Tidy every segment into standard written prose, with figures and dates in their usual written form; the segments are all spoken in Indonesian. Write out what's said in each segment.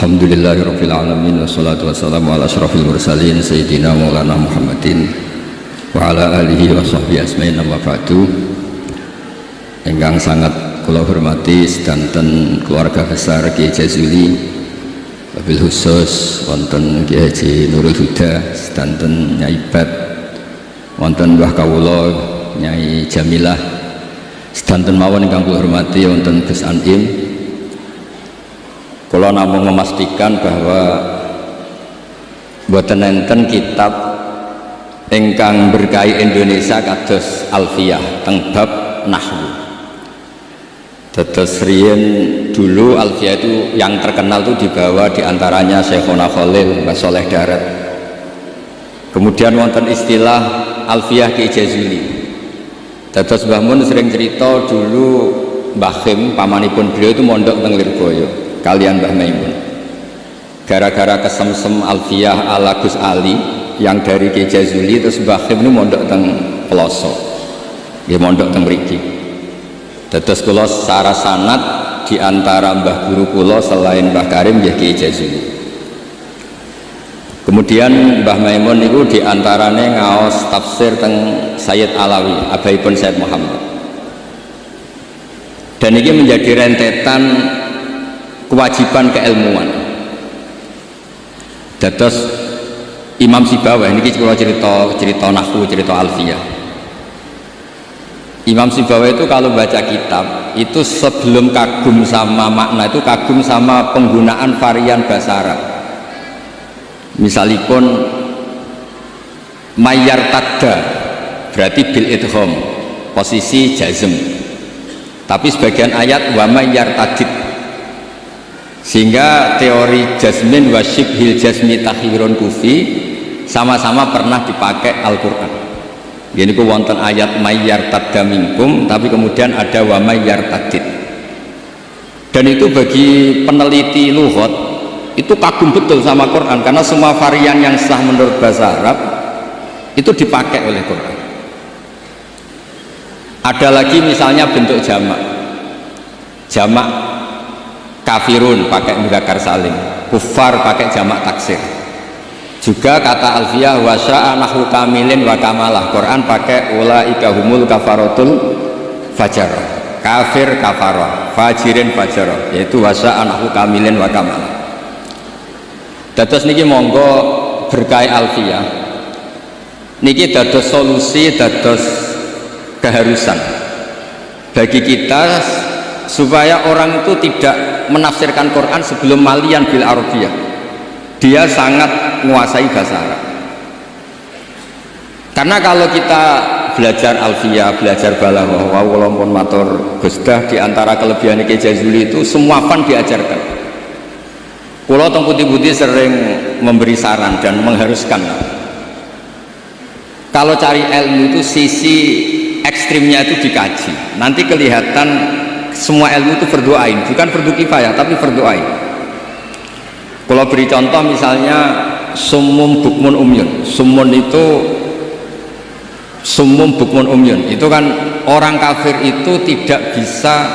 Alhamdulillahirabbil alamin wassalatu wassalamu ala asyrafil mursalin sayyidina maulana Muhammadin wa ala alihi wa sahbihi asma'in wa ba'du. Ingkang sangat kula hormati sedanten keluarga besar Kiai Jazuli, wabil khusus wonten Kiai Haji Nurul Huda, sedanten Nyai Bat, wonten Mbah Kawula Nyai Jamilah, sedanten mawon ingkang kula hormati wonten Gus Anim. Kalau namung memastikan bahwa boten enten kitab ingkang berkahi Indonesia kados Alfiyah teng bab nahwu. Dados riyen dulu Alfiyah itu yang terkenal itu dibawa diantaranya Syekhona Khalil, Mbah Soleh Darat. Kemudian wonten istilah Alfiyah Kiai Jazuli. Dados Mbah Mun sering cerita dulu Mbah Khim pamanipun beliau itu mondok teng Lirboyo kalian Mbah Maimun, gara-gara kesemsem Alfiyah ala Gus Ali yang dari Kiai Jazuli, terus Mbah Khim itu mondok teng Peloso, dia mondok teng mriki. Dados kula secara sanad diantara Mbah Guru kula selain Mbah Karim ya Kiai Jazuli. Kemudian Mbah Maimun itu diantaranya ngaos tafsir teng Sayyid Alawi, abaipun Sayyid Muhammad. Dan ini menjadi rentetan kewajiban keilmuan. Dados Imam Sibawayh ini kalau cerita nahwu, cerita Alfiyah. Imam Sibawayh itu kalau baca kitab itu sebelum kagum sama makna itu kagum sama penggunaan varian bahasa Arab. Misalipun mayyar tadda berarti bil idgham, posisi jazm. Tapi sebagian ayat wa mayyar tadid, sehingga teori jazmin wa syibhil jazmi takhirun kufi sama-sama pernah dipakai Al-Quran. Jadi ku wonten ayat mayyar tadda minkum, tapi kemudian ada wa mayyar tadid. Dan itu bagi peneliti lughat itu kagum betul sama Quran, karena semua varian yang sah menurut bahasa Arab itu dipakai oleh Quran. Ada lagi misalnya bentuk jamak kafirun pakai mudzakkar salim, kufar pakai jamak taksir. Juga kata Alfiyah wasya'a nahwu kamilin wa kamalah, Quran pakai ulaika humul kafaratul fajar, kafir kafarah, fajirin fajarah, yaitu wasya'a nahwu kamilin wa kamalah. Dados niki monggo berkah Alfiyah niki dados solusi, dados keharusan bagi kita supaya orang itu tidak menafsirkan Quran sebelum malian bil Arabiyah. Dia sangat menguasai bahasa Arab. Karena kalau kita belajar Alfiyah, belajar balaghah, walaupun matur Gusdah di antara kelebihan Kiai Jazuli itu semua fan diajarkan. Kula teng putih-putih sering memberi saran dan mengharuskan. Kalau cari ilmu itu sisi ekstrimnya itu dikaji. Nanti kelihatan semua ilmu itu berdoain, bukan fardu kifayah tapi berdoain. Kalau beri contoh misalnya summum bukmun umyun. Summun itu summum bukmun umyun itu kan orang kafir itu tidak bisa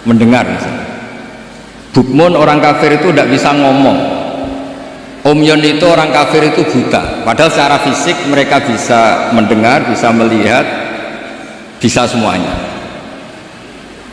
mendengar misalnya. Bukmun orang kafir itu tidak bisa ngomong. Umyun itu orang kafir itu buta, padahal secara fisik mereka bisa mendengar, bisa melihat, bisa semuanya.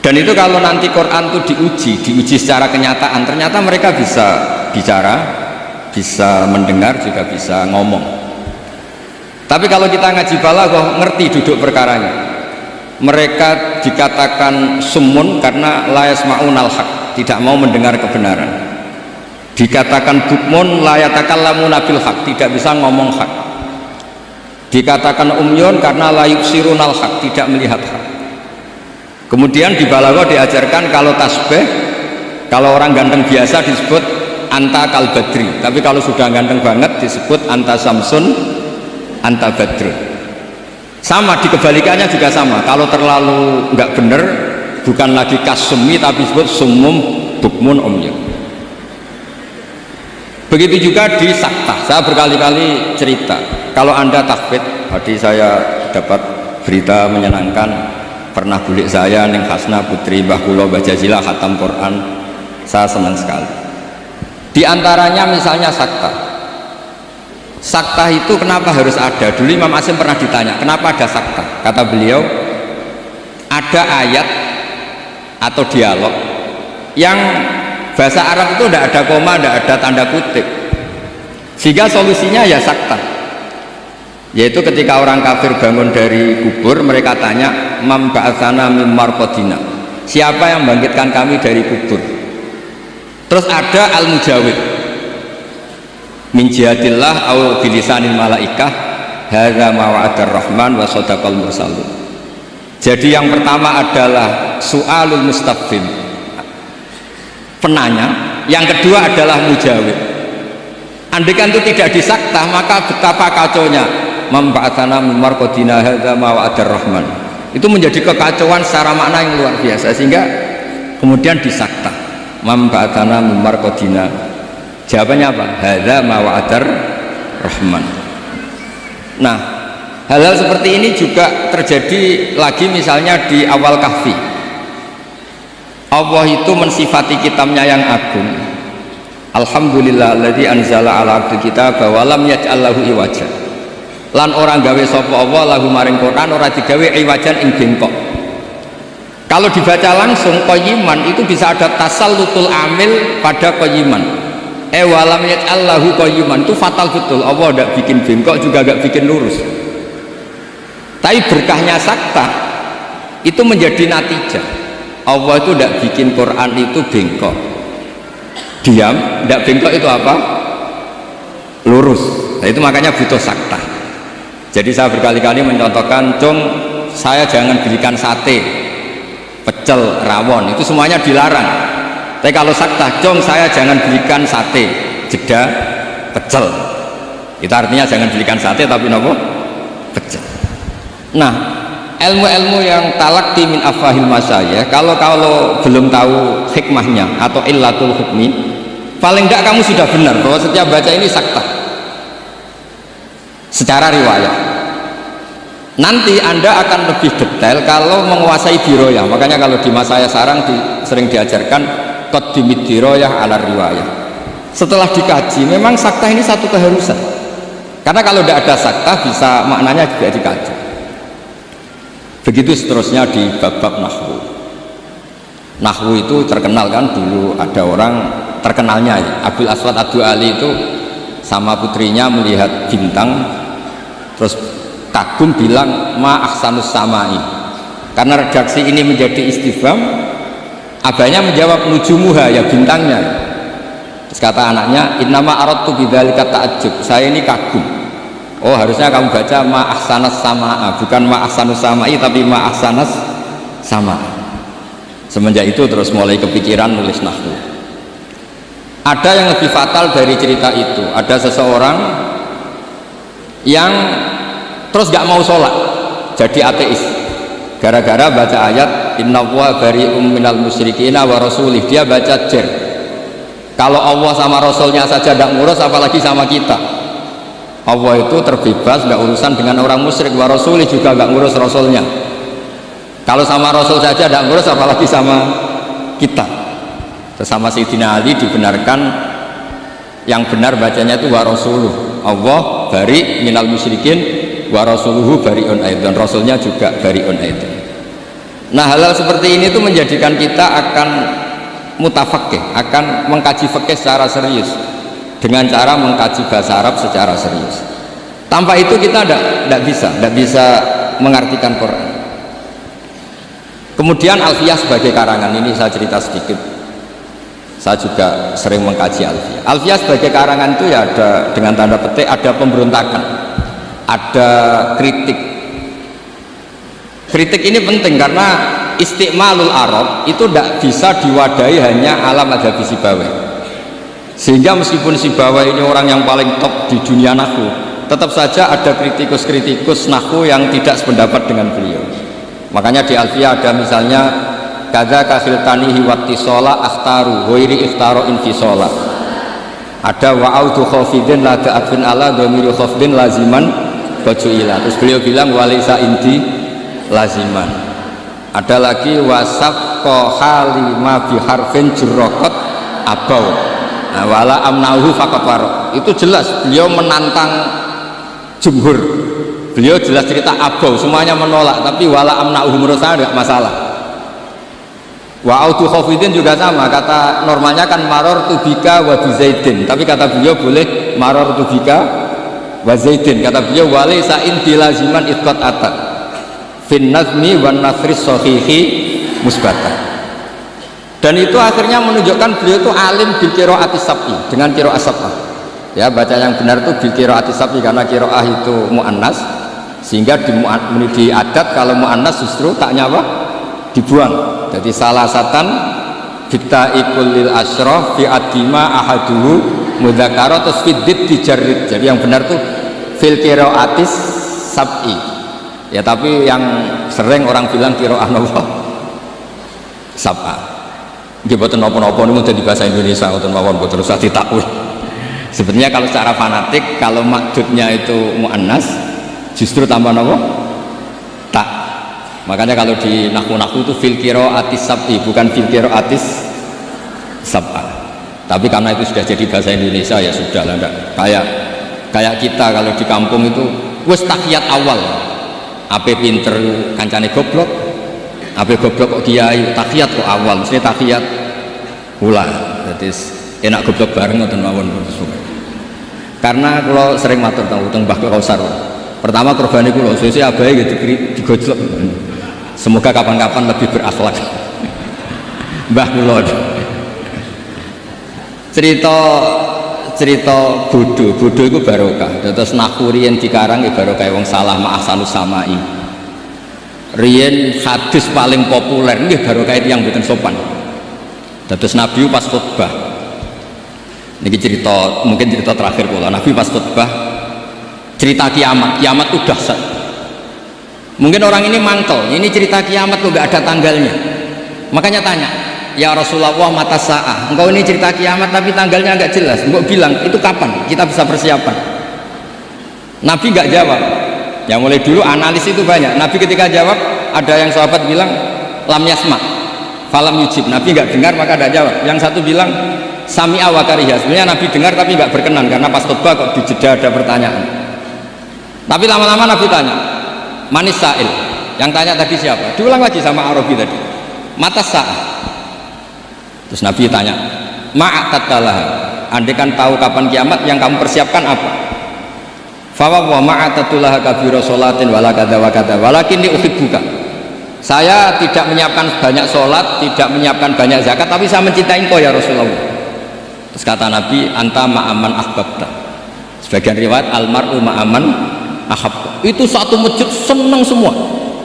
Dan itu kalau nanti Quran itu diuji secara kenyataan, ternyata mereka bisa bicara, bisa mendengar, juga bisa ngomong. Tapi kalau kita ngaji balaghah ngerti duduk perkaranya. Mereka dikatakan summun karena la yasma'unal haq, tidak mau mendengar kebenaran. Dikatakan bukmun la yatakallamuna bil haq, tidak bisa ngomong hak. Dikatakan umyun karena la yubsirunal haq, tidak melihat hak. Kemudian di balaghah diajarkan kalau tasbih, kalau orang ganteng biasa disebut anta kal badri, tapi kalau sudah ganteng banget disebut anta samsun anta badrun. Sama di kebalikannya juga sama, kalau terlalu nggak bener bukan lagi kasumi tapi disebut sumum bukmun umyun. Begitu juga di saktah. Saya berkali-kali cerita, kalau anda tahfidz, tadi saya dapat berita menyenangkan, pernah bulik saya ning Hasna putri Mbah Kula Mbah Jazilah khatam Quran, saya senang sekali. Di antaranya misalnya sakta. Sakta itu kenapa harus ada? Dulu Imam Asy'im pernah ditanya, kenapa ada sakta? Kata beliau, ada ayat atau dialog yang bahasa Arab itu tidak ada koma, tidak ada tanda kutip, sehingga solusinya ya sakta. Yaitu ketika orang kafir bangun dari kubur, mereka tanya, "Man ba'atsana mim marqadina?" Siapa yang membangkitkan kami dari kubur? Terus ada al-mujawib, min jihadillah au bilisanil malaikah, hadza ma wa'adar rahman wa sadaqal mursalun. Jadi yang pertama adalah su'alul mustafhim, penanya. Yang kedua adalah mujawib. Andaikan itu tidak disakta, maka betapa kacaunya. Memba'atsana mim marqadina hadza ma wa'adar rahman. Itu menjadi kekacauan secara makna yang luar biasa, sehingga kemudian disakta. Memba'atsana mim marqadina. Jawabannya apa? Hadza ma wa'adar rahman. Nah, hal-hal seperti ini juga terjadi lagi misalnya di awal Kahfi. Allah itu mensifati kitabnya yang agung. Alhamdulillahilladzi anzala ala abdi kitaba wa lam yaj'al lahu iwaja. Lan orang gawe sapa Allah lahu maring Quran ora digawe iwajan ing bengkok. Kalau dibaca langsung qayyiman itu bisa ada tasallutul amil pada qayyiman. Wa lam yaj'al lahu qayyiman itu fatal betul. Allah tidak bikin bengkok juga enggak bikin lurus. Tapi berkahnya sakta itu menjadi natijah. Allah itu tidak bikin Quran itu bengkok, diam, tidak bengkok itu apa? Lurus. Nah, itu makanya butuh sakta. Jadi saya berkali-kali mencontohkan, cung, saya jangan belikan sate, pecel, rawon, itu semuanya dilarang. Tapi kalau sakta, cung, saya jangan belikan sate, jeda, pecel. Itu artinya jangan belikan sate tapi nopo? Pecel. Nah, ilmu-ilmu yang talaqti min afahil masyayikh, kalau belum tahu hikmahnya atau illatul hukmi, paling tidak kamu sudah benar bahwa setiap baca ini sakta secara riwayat. Nanti Anda akan lebih detail kalau menguasai diroyah. Makanya kalau di masa saya sarang sering diajarkan qaddimid diroyah ala riwayah. Setelah dikaji, memang sakta ini satu keharusan, karena kalau tidak ada sakta bisa maknanya juga dikaji. Begitu seterusnya di bab-bab nahwu. Nahwu itu terkenal kan, dulu ada orang terkenalnya Abul Aswad Ad-Du'ali itu sama putrinya melihat bintang, terus kagum bilang ma ahsanus samai. Karena redaksi ini menjadi istifham, abahnya menjawab nujumuha, ya bintangnya. Terus kata anaknya, innama aradtu bidzalika ta'ajjub, saya ini kagum. Oh, harusnya kamu baca ma ahsanas samaa, bukan ma ahsanus samai tapi ma ahsanas sama. Semenjak itu terus mulai kepikiran nulis nahwu. Ada yang lebih fatal dari cerita itu. Ada seseorang yang terus gak mau sholat, jadi ateis, gara-gara baca ayat innallaha bari'um minal musyrikina wa rasulih. Dia baca jer, kalau Allah sama Rasulnya saja tidak ngurus, apalagi sama kita. Allah itu terbebas, nggak urusan dengan orang musyrik, wa rasulih juga nggak ngurus Rasulnya. Kalau sama Rasul saja tidak ngurus, apalagi sama kita. Terus sama Sayyidina Ali dibenarkan, yang benar bacanya itu wa rasuluh. Allah bari minal musyrikin wa rasuluhu bari'un aidan, Rasulnya juga bari'un aidan. Nah, hal-hal seperti ini itu menjadikan kita akan mutafaqih, akan mengkaji fikih secara serius, dengan cara mengkaji bahasa Arab secara serius. Tanpa itu kita tidak bisa mengartikan Quran. Kemudian Alfiyah sebagai karangan, ini saya cerita sedikit. Saya juga sering mengkaji Alfiyah. Alfiyah sebagai karangan itu ya ada, dengan tanda petik, ada pemberontakan, ada kritik. Kritik ini penting karena istiqmalul Arab itu tidak bisa diwadahi hanya ala madzhab Sibawayh. Sehingga meskipun Sibawayh ini orang yang paling top di dunia nahwu, tetap saja ada kritikus-kritikus nahwu yang tidak sependapat dengan beliau. Makanya di Alfiyah ada misalnya kadza kafiltanihi wattisola akhtaru ghairi ikhtaro infisola. Ada wa'audu khafidin la da'afin ala dhamiri khafdin laziman bajuila. Terus beliau bilang walisa indi laziman. Ada lagi wasaf ko halima biharfin jurrokot abau. wala amnauhu faqat warok. Itu jelas beliau menantang jumhur. Beliau jelas cerita abau, semuanya menolak, tapi wala amnauhu menurut saya tidak masalah. Wa autu khafidin juga sama, kata normalnya kan maror tubika wa bizaidin, tapi kata beliau boleh maror tubika wa zaidin. Kata beliau walaysa in bilaziman itqat atat fin nazmi wan nasri sahihi musbatan. Dan itu akhirnya menunjukkan beliau itu alim bil qiraatis sab'i, dengan qiraah sab'ah. Ya, baca yang benar itu bil qiraatis sab'i, karena qiraah itu muannas, sehingga di adat kalau muannas justru taknya apa? Dibuang. Jadi salasatan bitta'ikul lil asyraf fi adima ahaduhu mudzakkara terus fiddid dijarrid. Jadi yang benar tuh fil qiraatis sab'i. Ya, tapi yang sering orang bilang qiraah napa? Sab'ah. Nggih boten napa-napa niku dadi bahasa Indonesia ngoten mawon, boten usah ditakwil. Sebenarnya kalau secara fanatik, kalau maksudnya itu muannas justru tambah napa? Tak. Makanya kalau di nahwu itu fil qiraatis sab'i, bukan fil qiraatis sab'ah. Tapi karena itu sudah jadi bahasa Indonesia ya sudah lah, enggak kayak kita kalau di kampung itu wis tahiyat awal. Ape pinter kancane goblok. Ape goblok kok kiai tahiyat kok awal, mesti tahiyat ulang. Jadi enak goblok bareng ngoten mawon. Karena kalau sering matur teng Mbah Kausar. Pertama korbane kula sesuk abahe gitu digojlok. Semoga kapan-kapan lebih berakhlak. Mbah kula. Cerita bodoh itu barokah. Terus nahwu riyen dikarang ya barokah wong salah ma ahsanus samai. Riyen hadis paling populer nggih barokah yang mboten sopan. Terus Nabi pas khutbah. Niki cerita, mungkin cerita terakhir kula. Nabi pas khutbah cerita kiamat itu dahsyat. Mungkin orang ini mangkel, ini cerita kiamat kok gak ada tanggalnya. Makanya tanya, ya Rasulullah mata sa'ah, engkau ini cerita kiamat tapi tanggalnya agak jelas, engkau bilang itu kapan kita bisa persiapan. Nabi gak jawab. Ya mulai dulu analis itu banyak. Nabi ketika jawab, ada yang sahabat bilang lam yasma falam yujib, Nabi gak dengar maka tidak jawab. Yang satu bilang sami'a wa kariha, sebenarnya Nabi dengar tapi gak berkenan karena pas khutbah kok di jeda ada pertanyaan. Tapi lama-lama Nabi tanya, manis sa'il, yang tanya tadi siapa? Diulang lagi sama Arabi tadi, mata sa'ah. Terus Nabi tanya, ma'atattalah, andai kan tahu kapan kiamat, yang kamu persiapkan apa? Fawa wa ma'atatullah kabira sholatin wala kada wa kada walakin li uhibbuka. Saya tidak menyiapkan banyak sholat, tidak menyiapkan banyak zakat, tapi saya mencintai engkau ya Rasulullah. Terus kata Nabi, anta ma'aman ahbabta. Sebagian riwayat almar'u ma'aman ahab. Itu satu masjid senang semua,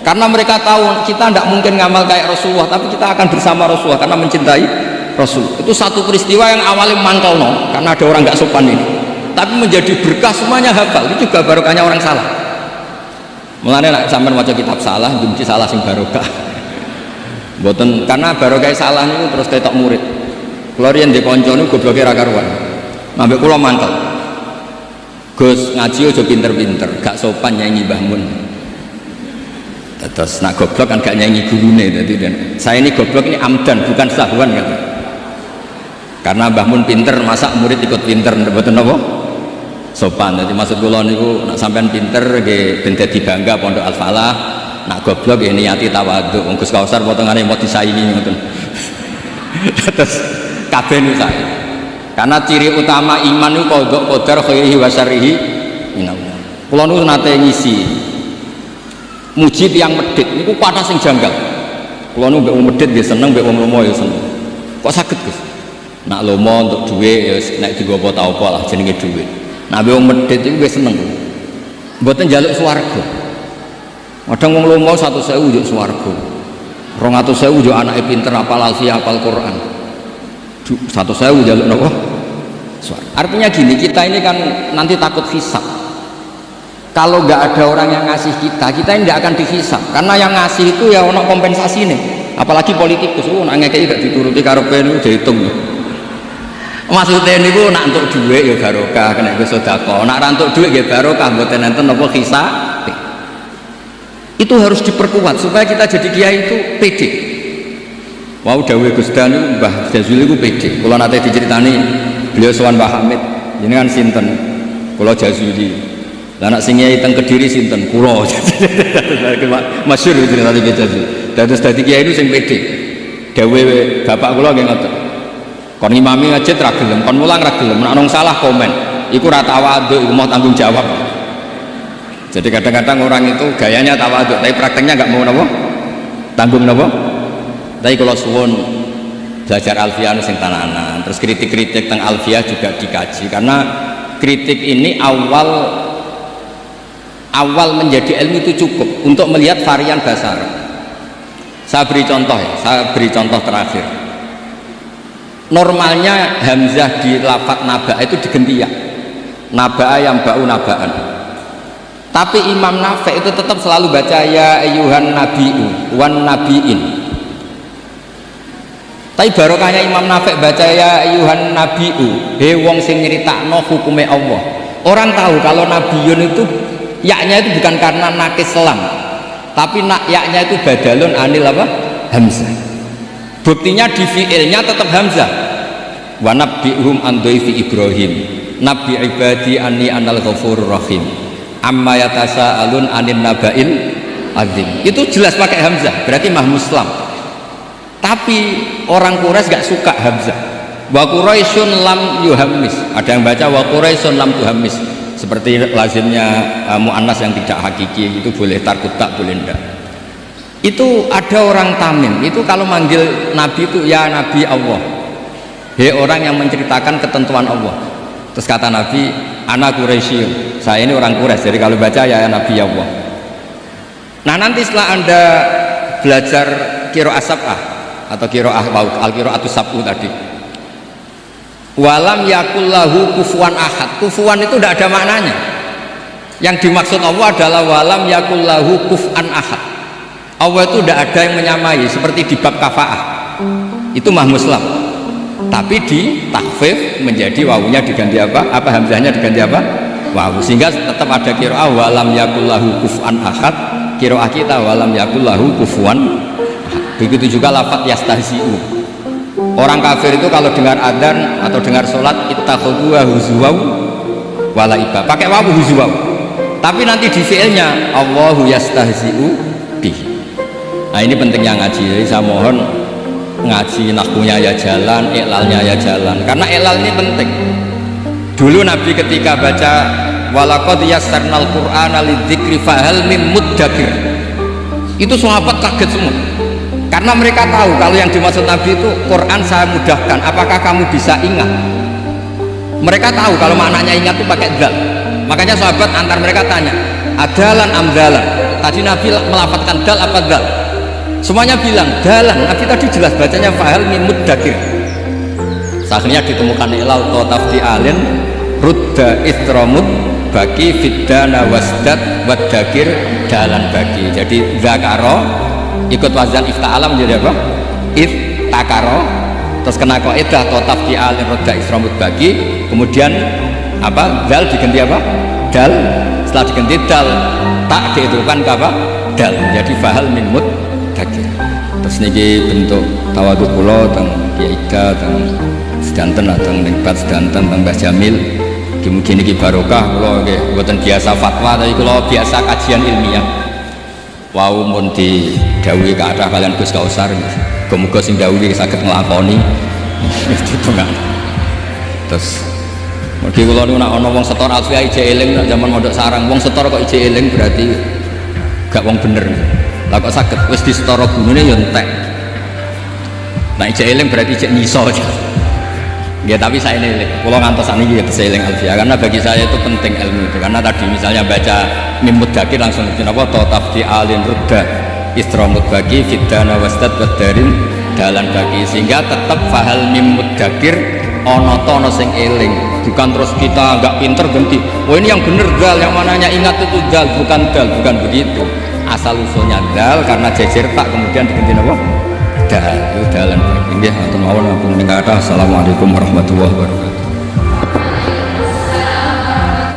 karena mereka tahu kita tidak mungkin ngamal kayak Rasulullah, tapi kita akan bersama Rasulullah karena mencintai Rasul. Itu satu peristiwa yang awalnya mangkal karena ada orang nggak sopan ini, tapi menjadi berkah, semuanya hafal. Itu juga barokahnya orang salah. Mulane nek sampean maca kitab salah, mesti salah sing barokah. Mboten, karena barokah salah niku terus ketok murid. Kula riyen ndek kanca niku gobloke ra karuan. Ambek kula mangkel. Gus ngaji aja pinter-pinter, gak sopan nyanyi Mbah Mun. Terus nak goblok kan gak nyanyi gurune, dadi saya ini goblok ini amdan bukan sahwan kata. Karena Mbah Mun pinter, masa murid ikut pinter, mboten napa? Sopan. Jadi maksud kula niku nak sampean pinter nggih ben dadi bangga Pondok Al Falah, nak goblok nggih niati tawadhu. Wong Gus Kausar potongane mau disaingi ngoten. Terus kabeh niku sae. Karena ciri utama iman itu qadha qadar khairihi wa syarrihi minallah. Kula niku nate ngisi muji tiyang medhit niku kathah sing janggal. Kula niku mbek wong medhit nggih seneng, mbek wong lomo ya seneng. Kok saged Gus? Nak lomo untuk duit ya nek digowo ta apa lah jenenge duit. Nak mbek wong medhit iku wis seneng. Mboten njaluk swarga. Kadang wong lomo 100.000 njuk swarga. 200.000 njuk anake pinter apal alfiah apal Quran. 100.000 njaluk napa? Swarga. Artinya gini, kita ini kan nanti takut hisab. Kalau nggak ada orang yang ngasih kita ini nggak akan dihisab, karena yang ngasih itu ya ono kompensasi nih. Apalagi politikus, nak ngekei gak dituruti karepe niku dihitung. Maksudnya niku nak untuk duit ya barokah, kena go sedekah. Nak ra untuk duit ya barokah, mboten enten napa hisab. Itu harus diperkuat supaya kita jadi kiai itu pede. Wow, dawuh Gus Dan niku Mbah Jazuli niku pede. Kula nate diceritani beliau sowan Mbah Hamid ini kan sinten kula Jazuli lah anak sing kiai teng Kediri sinten kula masyhur cerita iki Jazuli dados dadi kiai itu sing pede dawuh bapak kula nggih ngoten kon ngimami masjid ra gelem kon mulang ra gelem nek ana salah komen iku ra tawadhu iku mau tanggung jawab. Jadi kadang-kadang orang itu gayanya tawadhu tapi prakteknya enggak mau napa tanggung napa. Tapi kalau suwun belajar alfiah sing tananan terus kritik-kritik tentang alfiah juga dikaji karena kritik ini awal menjadi ilmu itu cukup untuk melihat varian bahasa Arab. Saya beri contoh ya, saya beri contoh terakhir. Normalnya hamzah di lafadz naba itu diganti ya, naba yang bau nabaan. Tapi Imam Nafi' itu tetap selalu baca ya ayyuhan nabi'u wan nabi'in. Tapi barokahnya Imam Nafi' baca ya ayyuhan nabi'u, he wong sing nyeritakno hukume Allah. Orang tahu kalau nabiyun itu yaknya itu bukan karena nakis selam, tapi yaknya itu badalun anil apa? Hamzah. Buktinya di fi'ilnya tetap hamzah. Wa nabbi'hum an dhaifi Ibrahim. Nabi ibadi anni anal ghafurur rahim. Amma yatasaalun anin naba'il azim. Itu jelas pakai hamzah, berarti mah muslam. Tapi orang Quraisy gak suka hamzah. Wa Quraisyun lam yuhammis. Ada yang baca wa Quraisyun lam tuhammis. Seperti lazimnya muannas yang tidak hakiki itu boleh tarkutak boleh enggak. Itu ada orang Tamim itu kalau manggil Nabi itu ya Nabi Allah, he orang yang menceritakan ketentuan Allah. Terus kata Nabi ana Quraisy, saya ini orang Quraisy, jadi kalau baca ya Nabi Allah. Nah nanti setelah anda belajar qiraah sab'ah atau qiraah al-qiraatus sab'u tadi, walam yakullahu kufuwan ahad, kufuwan itu tidak ada maknanya. Yang dimaksud Allah adalah walam yakullahu kuf'an ahad. Allah itu tidak ada yang menyamai seperti di bab kafaah itu mah muslam, tapi di takhfif menjadi wawunya diganti apa hamzahnya diganti apa wawu, sehingga tetap ada qiraah walam yakullahu kuf'an ahad, qiraah kita walam yakullahu kufuwan ahad. Begitu juga lafadz yastahzi'u, orang kafir itu kalau dengar adzan atau dengar sholat ittakhadhu huzwa wala iba pakai wawu huzwa, tapi nanti di fi'ilnya Allahu yastahzi'u bihi. Nah ini pentingnya ngaji, jadi saya mohon ngaji nahkunya ya jalan, iklalnya ya jalan, karena iklal ini penting. Dulu Nabi ketika baca walaqad yassarnal qur'ana lidzikri fahal mim muddakir, itu sahabat kaget semua karena mereka tahu kalau yang dimaksud Nabi itu Quran saya mudahkan, apakah kamu bisa ingat? Mereka tahu kalau maknanya ingat itu pakai dal, makanya sahabat antar mereka tanya adalan amdalan, tadi Nabi melafadzkan dal apa dal? Semuanya bilang dalan, Nabi tadi jelas bacanya fahal mimud dakir. Akhirnya ditemukan ilal totafti alin rudda istramud bagi fiddana wasdat wadakir dalan bagi. Jadi zakaro ikut wazan ifta'ala menjadi apa? Iftakaro, terus kena kaidah totafti alin rudda istramud bagi, kemudian apa? Dal diganti apa? Dal, setelah diganti dal tak dihidupkan ke apa? Dal, jadi fahal mimud dakir. Terus niki bentuk tawadhu kula teng Kiai Ida teng sedanten teng Nikbat sedanten teng Mbah Jamil. Mugi niki barokah kula nggih mboten biasa fatwa tapi kula biasa kajian ilmiah. Wau mun didhawuhi kathah kalian Gus Kausar. Muga-muga sing dawuhi saged nglakoni. Ditungak. Terus mugi kula niku nek ana wong setor alfiah ije eling nek zaman mondok sarang wong setor kok ije eling berarti gak wong bener. Lah kok saged wis di setara gunune ya entek. Nah ijek eling berarti ijek nyiso aja. Ya tapi saya ini kula ngantos saniki ya eling alfiah karena bagi saya itu penting ilmu itu. Karena tadi misalnya baca mim mudakir langsung apa tafti alin rudda istramud bagi fiddana wasdad wadarin dalan bagi, sehingga tetap fahal mim mudakir ana ta ana sing eling, bukan terus kita enggak pinter ganti. Oh ini yang bener dal, yang mananya ingat itu dal, bukan begitu. Asal usulnya dal karena jejer tak kemudian diganti apa? Dal, itu dalan. Nggih, matur mawon ampun ning kathah. Assalamualaikum warahmatullahi wabarakatuh.